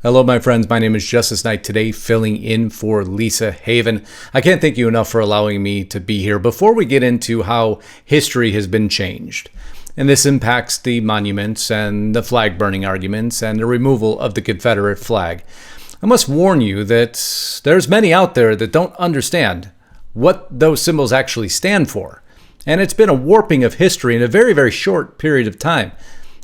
Hello, my friends. My name is Justice Knight, today filling in for Lisa Haven. I can't thank you enough for allowing me to be here. Before we get into how history has been changed, and this impacts the monuments and the flag burning arguments and the removal of the Confederate flag, I must warn you that there's many out there that don't understand what those symbols actually stand for. And it's been a warping of history in a very, very short period of time.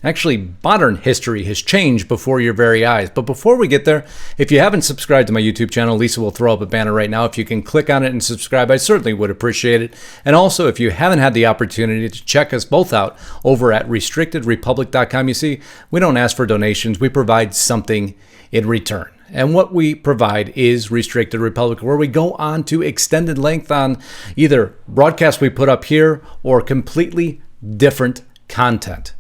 Actually, modern history has changed before your very eyes. But before we get there, if you haven't subscribed to my YouTube channel, Lisa will throw up a banner right now. If you can click on it and subscribe, I certainly would appreciate it. And also, if you haven't had the opportunity to check us both out over at restrictedrepublic.com, you see, we don't ask for donations. We provide something in return. And what we provide is Restricted Republic, where we go on to extended length on either broadcasts we put up here or completely different content.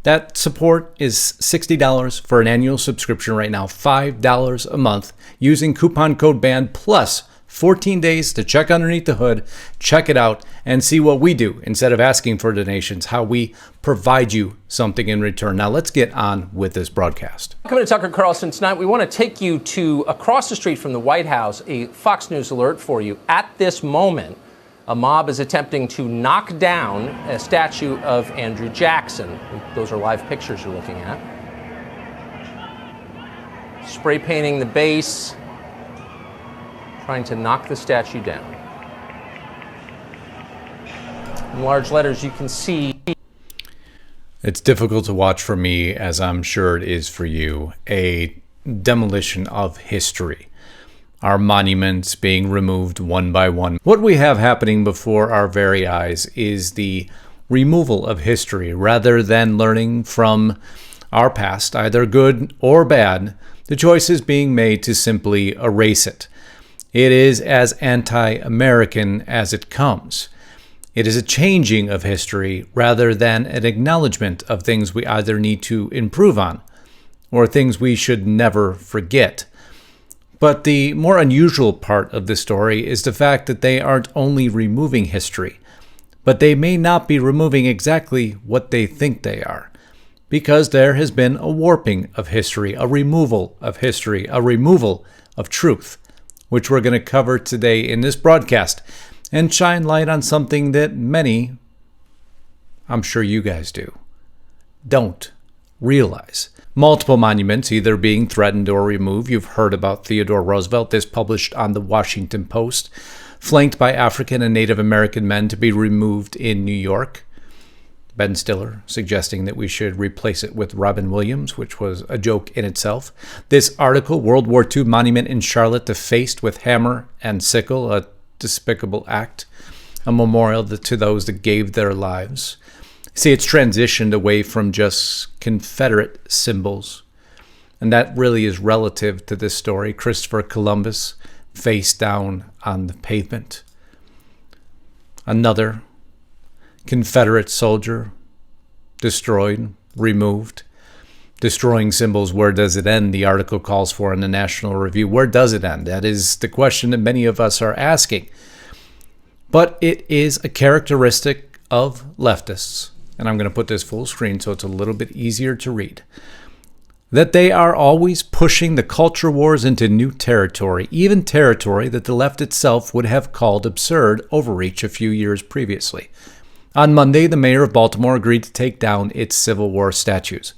That support is $60 for an annual subscription right now, $5 a month, using coupon code BAND plus 14 days to check underneath the hood, check it out, and see what we do instead of asking for donations, how we provide you something in return. Now let's get on with this broadcast. Coming to Tucker Carlson tonight, we want to take you to across the street from the White House, a Fox News alert for you. At this moment, a mob is attempting to knock down a statue of Andrew Jackson. Those are live pictures you're looking at. Spray painting the base, trying to knock the statue down. In large letters, you can see. It's difficult to watch for me, as I'm sure it is for you, a demolition of history. Our monuments being removed one by one. What we have happening before our very eyes is the removal of history. Rather than learning from our past, either good or bad, the choice is being made to simply erase it. It is as anti-American as it comes. It is a changing of history rather than an acknowledgement of things we either need to improve on or things we should never forget. But the more unusual part of the story is the fact that they aren't only removing history, but they may not be removing exactly what they think they are, because there has been a warping of history, a removal of history, a removal of truth, which we're going to cover today in this broadcast and shine light on something that many, I'm sure you guys do, don't realize. Multiple monuments either being threatened or removed. You've heard about Theodore Roosevelt, this published on the Washington Post, flanked by African and Native American men to be removed in New York. Ben Stiller suggesting that we should replace it with Robin Williams, which was a joke in itself. This article, World War II monument in Charlotte defaced with hammer and sickle, a despicable act, a memorial to those that gave their lives. See, it's transitioned away from just Confederate symbols, and that really is relative to this story. Christopher Columbus face down on the pavement. Another Confederate soldier destroyed, removed. Destroying symbols, where does it end? The article calls for in the National Review. Where does it end? That is the question that many of us are asking. But it is a characteristic of leftists, and I'm going to put this full screen so it's a little bit easier to read, that they are always pushing the culture wars into new territory, even territory that the left itself would have called absurd overreach a few years previously. On Monday, the mayor of Baltimore agreed to take down its Civil War statues.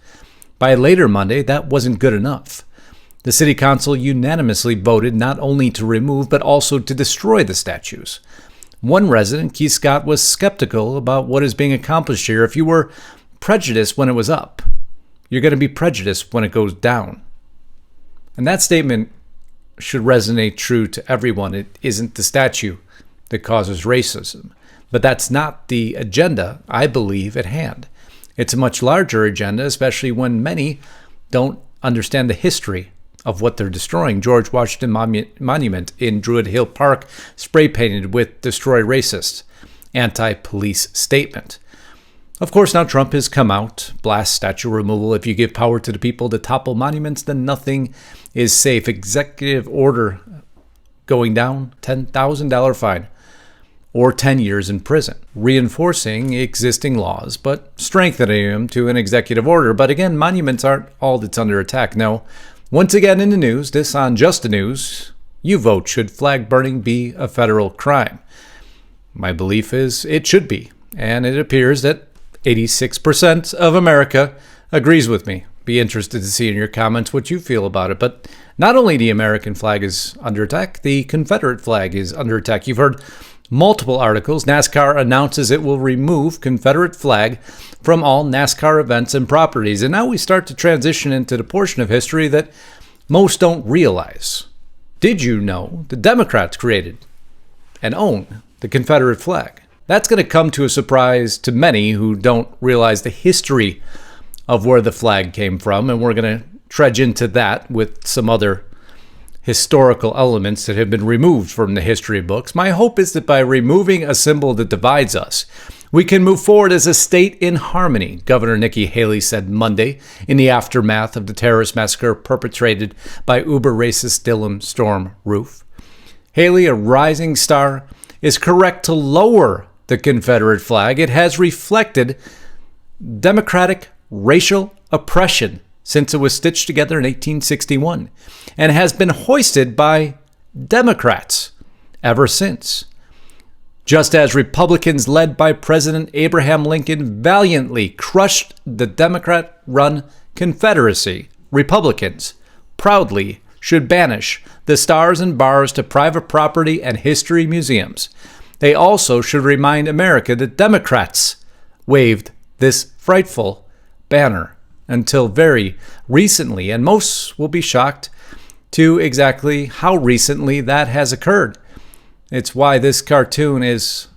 By later Monday, that wasn't good enough. The city council unanimously voted not only to remove but also to destroy the statues. One resident, Keith Scott, was skeptical about what is being accomplished here. If you were prejudiced when it was up, you're going to be prejudiced when it goes down. And that statement should resonate true to everyone. It isn't the statue that causes racism. But that's not the agenda, I believe, at hand. It's a much larger agenda, especially when many don't understand the history of what they're destroying. George Washington Monument in Druid Hill Park, spray painted with "Destroy Racists," anti-police statement. Of course, now Trump has come out, blast statue removal. If you give power to the people to topple monuments, then nothing is safe. Executive order going down, $10,000 fine. or 10 years in prison, reinforcing existing laws, but strengthening them to an executive order. But again, monuments aren't all that's under attack. No, Once again in the news, this on Just the News, you vote, should flag burning be a federal crime? My belief is it should be, and it appears that 86% of America agrees with me. Be interested to see in your comments what you feel about it. But not only the American flag is under attack, the Confederate flag is under attack. You've heard multiple articles. NASCAR announces it will remove Confederate flag from all NASCAR events and properties. And now we start to transition into the portion of history that most don't realize. Did you know the Democrats created and own the Confederate flag? That's going to come to a surprise to many who don't realize the history of where the flag came from, and we're going to trudge into that with some other historical elements that have been removed from the history books. My hope is that by removing a symbol that divides us, we can move forward as a state in harmony, Governor Nikki Haley said Monday in the aftermath of the terrorist massacre perpetrated by uber-racist Dylan Storm Roof. Haley, a rising star, is correct to lower the Confederate flag. It has reflected Democratic racial oppression since it was stitched together in 1861 and has been hoisted by Democrats ever since. Just as Republicans led by President Abraham Lincoln valiantly crushed the Democrat-run Confederacy, Republicans proudly should banish the stars and bars to private property and history museums. They also should remind America that Democrats waved this frightful banner until very recently, and most will be shocked to exactly how recently that has occurred. It's why this cartoon is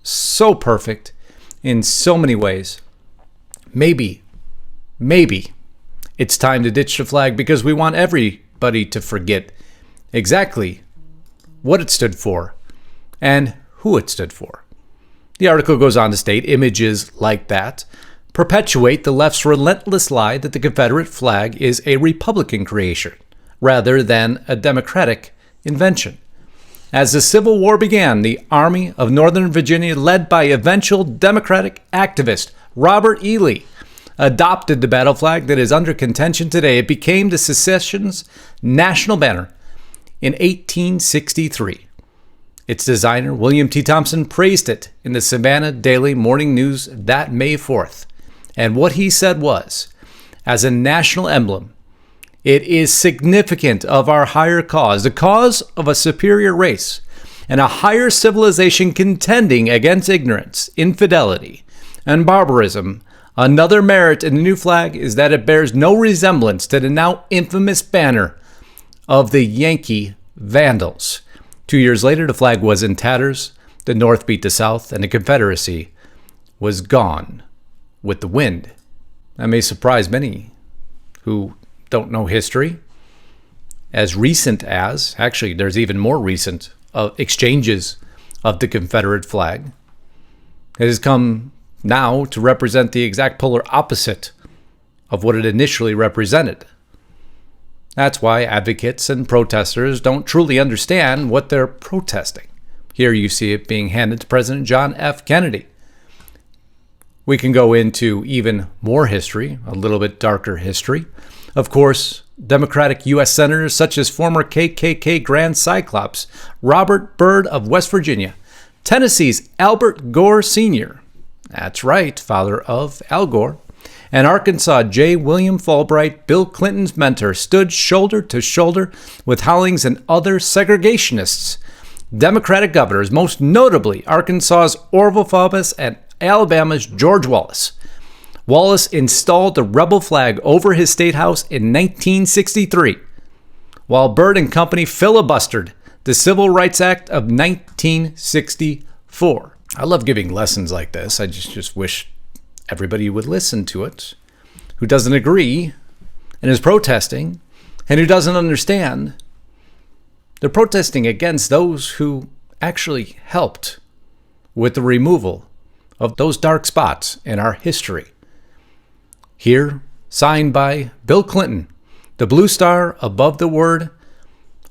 so perfect in so many ways. Maybe it's time to ditch the flag because we want everybody to forget exactly what it stood for and who it stood for. The article goes on to state images like that perpetuate the left's relentless lie that the Confederate flag is a Republican creation rather than a Democratic invention. As the Civil War began, the Army of Northern Virginia, led by eventual Democratic activist Robert E. Lee, adopted the battle flag that is under contention today. It became the secession's national banner in 1863. Its designer, William T. Thompson, praised it in the Savannah Daily Morning News that May 4th. And what he said was, as a national emblem, it is significant of our higher cause, the cause of a superior race and a higher civilization contending against ignorance, infidelity, and barbarism. Another merit in the new flag is that it bears no resemblance to the now infamous banner of the Yankee Vandals. 2 years later, the flag was in tatters, the North beat the South, and the Confederacy was gone with the wind. That may surprise many who don't know history. As recent as, actually there's even more recent exchanges of the Confederate flag. It has come now to represent the exact polar opposite of what it initially represented. That's why advocates and protesters don't truly understand what they're protesting. Here you see it being handed to President John F. Kennedy. We can go into even more history, a little bit darker history. Of course, Democratic U.S. senators such as former KKK Grand Cyclops Robert Byrd of West Virginia, Tennessee's Albert Gore Sr., that's right, father of Al Gore, and Arkansas J. William Fulbright, Bill Clinton's mentor, stood shoulder to shoulder with Hollings and other segregationists, Democratic governors, most notably Arkansas's Orville Faubus and Alabama's George Wallace. Wallace installed the rebel flag over his state house in 1963, while Byrd and company filibustered the Civil Rights Act of 1964. I love giving lessons like this. I just wish everybody would listen to it who doesn't agree and is protesting and who doesn't understand. They're protesting against those who actually helped with the removal of those dark spots in our history. Here, signed by Bill Clinton, the blue star above the word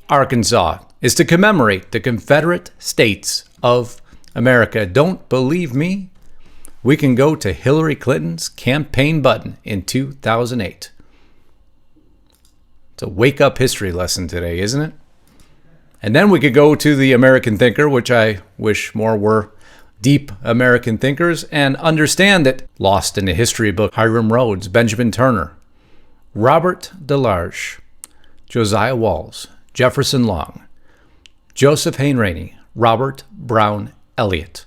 Arkansas is to commemorate the Confederate States of America. Don't believe me? We can go to Hillary Clinton's campaign button in 2008. It's a wake-up history lesson today, isn't it? And then we could go to the American thinker, which I wish more were deep American thinkers, and understand that lost in the history book, Hiram Rhodes, Benjamin Turner, Robert DeLarge, Josiah Walls, Jefferson Long, Joseph Hain Rainey, Robert Brown Elliott.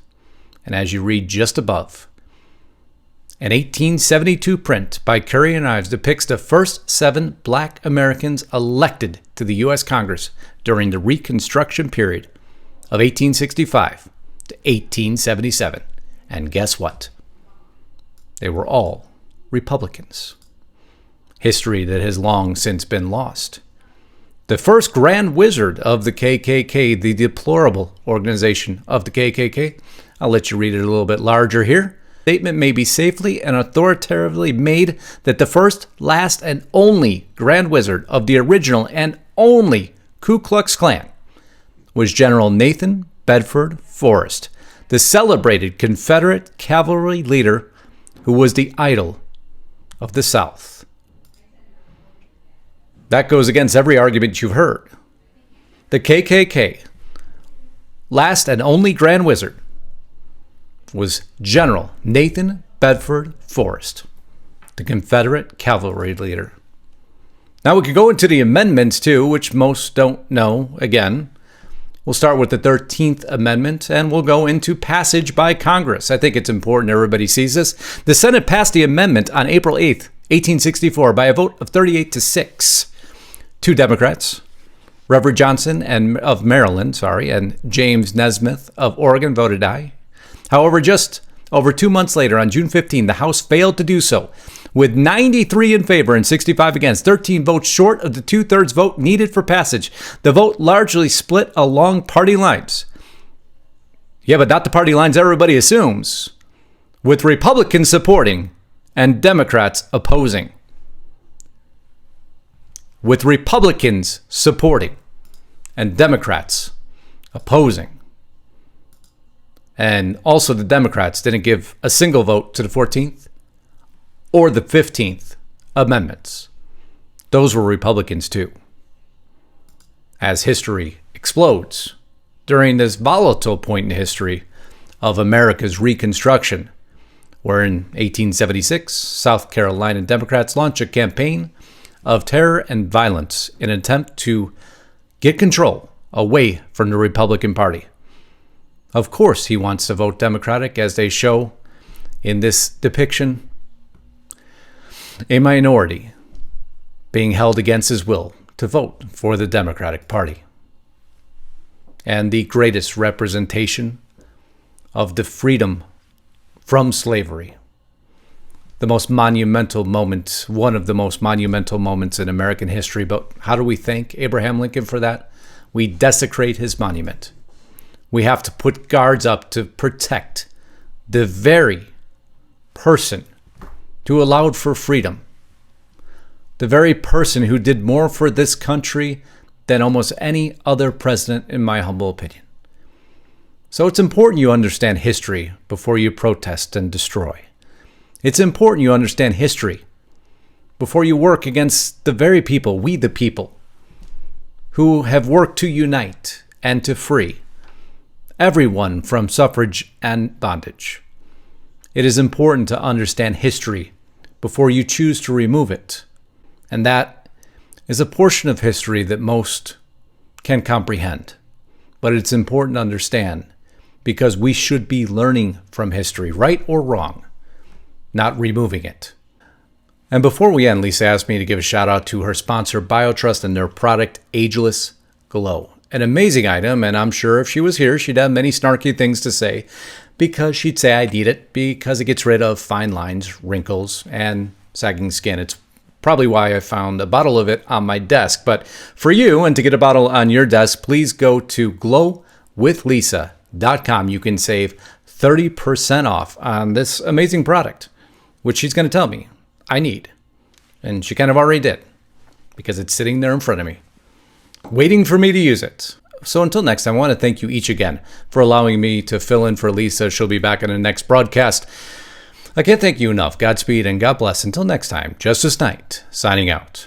And as you read just above, an 1872 print by Curry and Ives depicts the first 7 black Americans elected to the U.S. Congress during the Reconstruction period of 1865 to 1877. And guess what? They were all Republicans. History that has long since been lost. The first grand wizard of the KKK, the deplorable organization of the KKK, I'll let you read it a little bit larger here. Statement may be safely and authoritatively made that the first, last, and only Grand Wizard of the original and only Ku Klux Klan was General Nathan Bedford Forrest, the celebrated Confederate cavalry leader who was the idol of the South. That goes against every argument you've heard. The KKK, last and only Grand Wizard, was General Nathan Bedford Forrest, the Confederate cavalry leader. Now we could go into the amendments too, which most don't know. Again, we'll start with the 13th Amendment and we'll go into passage by Congress. I think it's important everybody sees this. The Senate passed the amendment on April 8th, 1864 by a vote of 38-6. 2 Democrats, Reverend Johnson of Maryland, and James Nesmith of Oregon voted aye. However, just over 2 months later, on June 15, the House failed to do so, with 93 in favor and 65 against, 13 votes short of the 2/3 vote needed for passage. The vote largely split along party lines. Yeah, but not the party lines everybody assumes, with Republicans supporting and Democrats opposing. With Republicans supporting and Democrats opposing. And also the Democrats didn't give a single vote to the 14th or the 15th Amendments. Those were Republicans too. As history explodes during this volatile point in history of America's Reconstruction, where in 1876, South Carolina Democrats launched a campaign of terror and violence in an attempt to get control away from the Republican Party. Of course, he wants to vote Democratic, as they show in this depiction. A minority being held against his will to vote for the Democratic Party. And the greatest representation of the freedom from slavery. The most monumental moment, one of the most monumental moments in American history. But how do we thank Abraham Lincoln for that? We desecrate his monument. We have to put guards up to protect the very person who allowed for freedom. The very person who did more for this country than almost any other president, in my humble opinion. So it's important you understand history before you protest and destroy. It's important you understand history before you work against the very people, we the people, who have worked to unite and to free everyone from suffrage and bondage. It is important to understand history before you choose to remove it. And that is a portion of history that most can comprehend. But it's important to understand because we should be learning from history, right or wrong, not removing it. And before we end, Lisa asked me to give a shout out to her sponsor, BioTrust, and their product, Ageless Glow. An amazing item, and I'm sure if she was here, she'd have many snarky things to say, because she'd say I need it because it gets rid of fine lines, wrinkles, and sagging skin. It's probably why I found a bottle of it on my desk. But for you, and to get a bottle on your desk, please go to glowwithlisa.com. You can save 30% off on this amazing product, which she's going to tell me I need. And she kind of already did, because it's sitting there in front of me, waiting for me to use it. So until next time, I want to thank you each again for allowing me to fill in for Lisa. She'll be back in the next broadcast. I can't thank you enough. Godspeed and God bless. Until next time, Justice Knight, signing out.